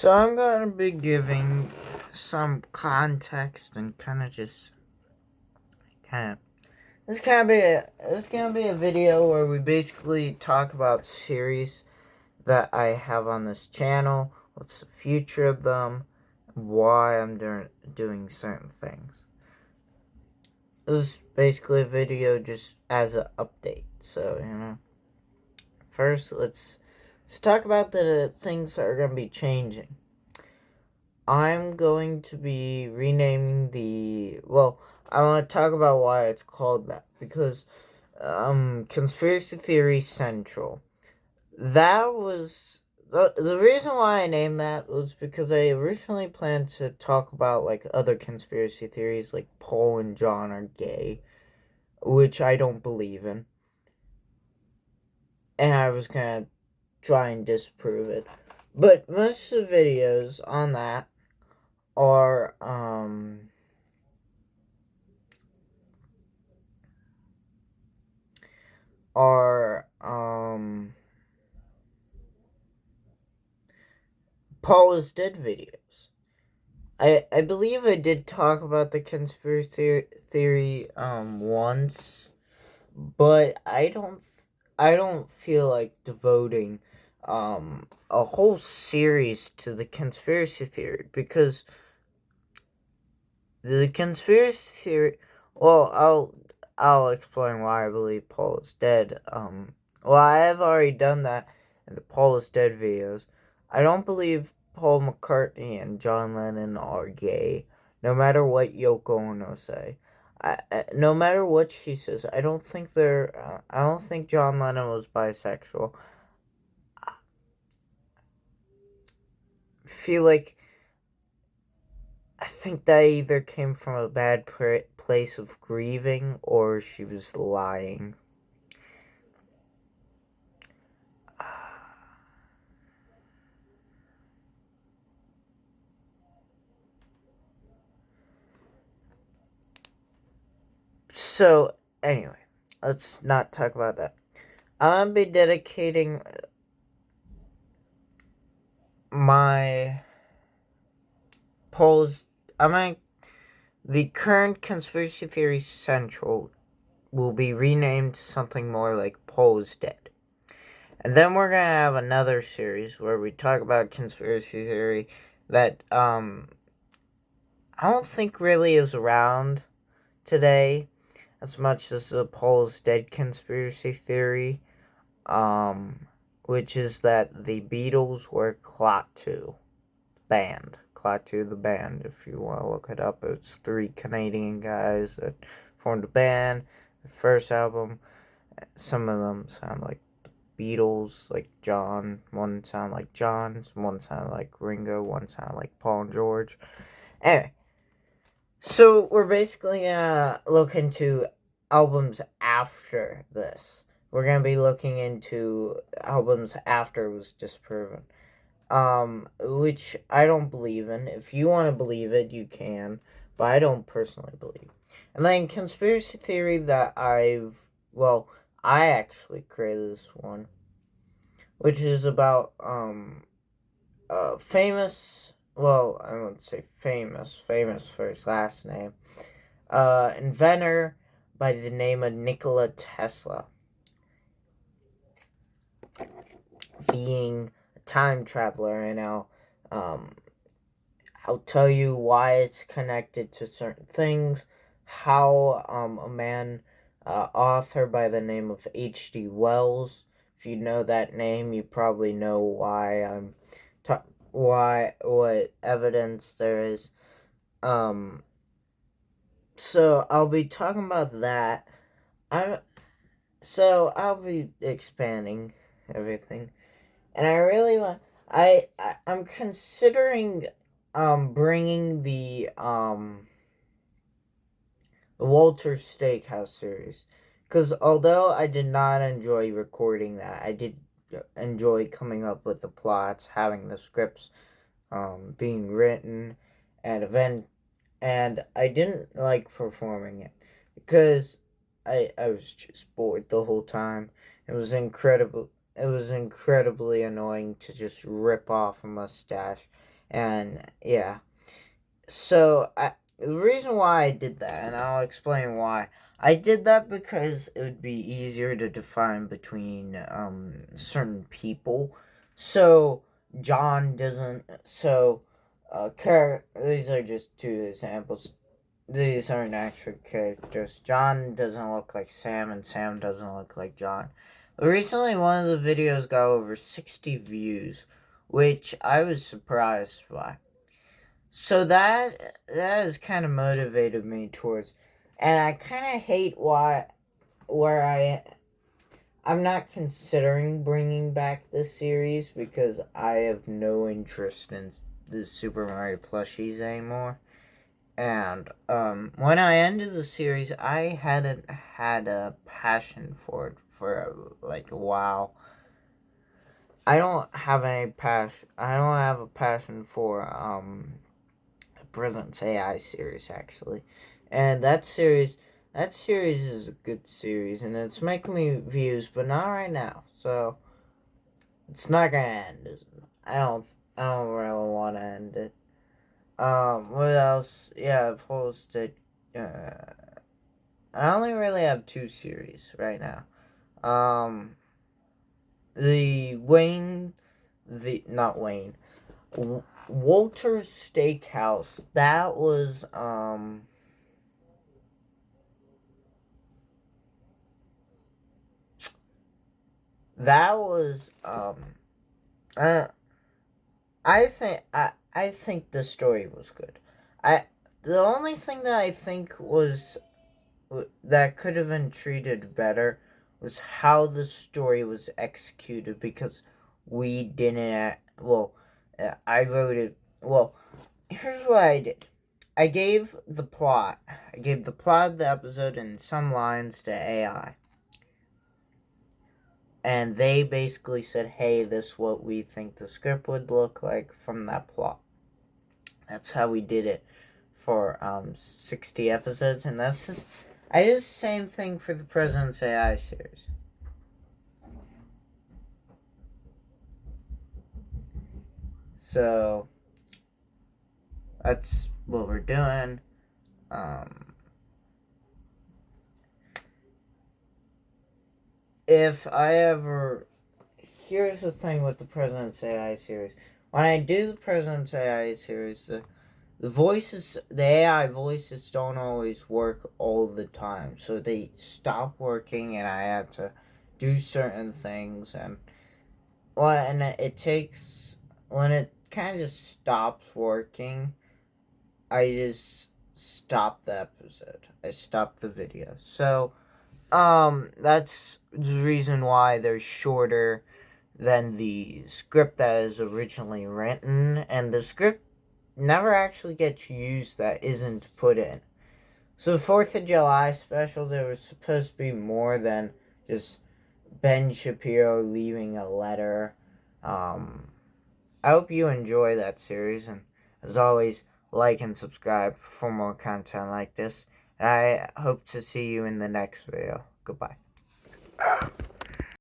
So I'm going to be giving some context and kind of this gonna be a video where we basically talk about series that I have on this channel, what's the future of them, why I'm doing certain things. This is basically a video just as an update. So first let's talk about the things that are gonna be changing. I'm going to be renaming I want to talk about why it's called that, because Conspiracy Theory Central. That was the reason why I named that was because I originally planned to talk about like other conspiracy theories, like Paul and John are gay, which I don't believe in. And I was gonna try and disprove it. But most of the videos on that are Paul is Dead videos. I believe I did talk about the conspiracy theory once, but I don't feel like devoting a whole series to the conspiracy theory, because the conspiracy theory, I'll explain why I believe Paul is dead. I have already done that in the Paul is dead videos. I don't believe Paul McCartney and John Lennon are gay, no matter what Yoko Ono say. No matter what she says, I don't think I don't think John Lennon was bisexual. I feel like I think that either came from a bad place of grieving, or she was lying. So, anyway, let's not talk about that. I'm going to be dedicating my polls. The current Conspiracy Theory Central will be renamed something more like Paul is Dead. And then we're going to have another series where we talk about conspiracy theory that I don't think really is around today as much as the Paul is Dead conspiracy theory, which is that the Beatles were Klaatu band. Klaatu the band, if you want to look it up. It's 3 Canadian guys that formed a band. The first album, some of them sound like the Beatles, like John. One sound like John, one sound like Ringo, one sound like Paul and George. Anyway, so we're basically gonna look into albums after this. We're gonna be looking into albums after it was disproven. Which I don't believe in. If you want to believe it, you can, but I don't personally believe. And then conspiracy theory that I actually created this one, which is about famous. Well, I wouldn't say famous for his last name. Inventor by the name of Nikola Tesla, being a time traveler, and I'll tell you why it's connected to certain things, how a man, author by the name of H.G. Wells, if you know that name, you probably know what evidence there is. So I'll be talking about that. I'll be expanding everything, and I really want. I'm considering bringing the Walter Steakhouse series, because although I did not enjoy recording that, I did enjoy coming up with the plots, having the scripts being written, and I didn't like performing it because I was just bored the whole time. It was incredibly annoying to just rip off a mustache And yeah. So the reason why I did that, and I'll explain why. I did that because it would be easier to define between certain people. So John doesn't. So these are just two examples. These aren't actual characters. John doesn't look like Sam, and Sam doesn't look like John. But recently, one of the videos got over 60 views, which I was surprised by. So that has kind of motivated me towards, and I kind of hate I'm not considering bringing back this series because I have no interest in the Super Mario plushies anymore. And when I ended the series, I hadn't had a passion for it for like a while. I don't have any passion. I don't have a passion for President's AI series actually, and that series is a good series, and it's making me views, but not right now. So it's not gonna end. I don't really want to end it. What else? Yeah, I posted. I only really have two series right now. Um, the Wayne, the not Wayne, Walter's Steakhouse. That was uh, I think the story was good. I The only thing that I think was that could have been treated better was how the story was executed, because we didn't. I wrote it. Well, here's what I did. I gave the plot. I gave the plot of the episode and some lines to AI. And they basically said, hey, this is what we think the script would look like from that plot. That's how we did it for 60 episodes. And I did the same thing for the President's AI series. So that's what we're doing. If I ever Here's the thing with the President's AI series. When I do the President's AI series, the AI voices don't always work all the time. So they stop working, and I have to do certain things. And it takes, when it kind of just stops working, I just stop the episode. I stop the video. So, that's the reason why they're shorter than the script that is originally written, and the script never actually gets used that isn't put in. So the 4th of July special, there was supposed to be more than just Ben Shapiro leaving a letter. I hope you enjoy that series, and as always, like and subscribe for more content like this. And I hope to see you in the next video. Goodbye.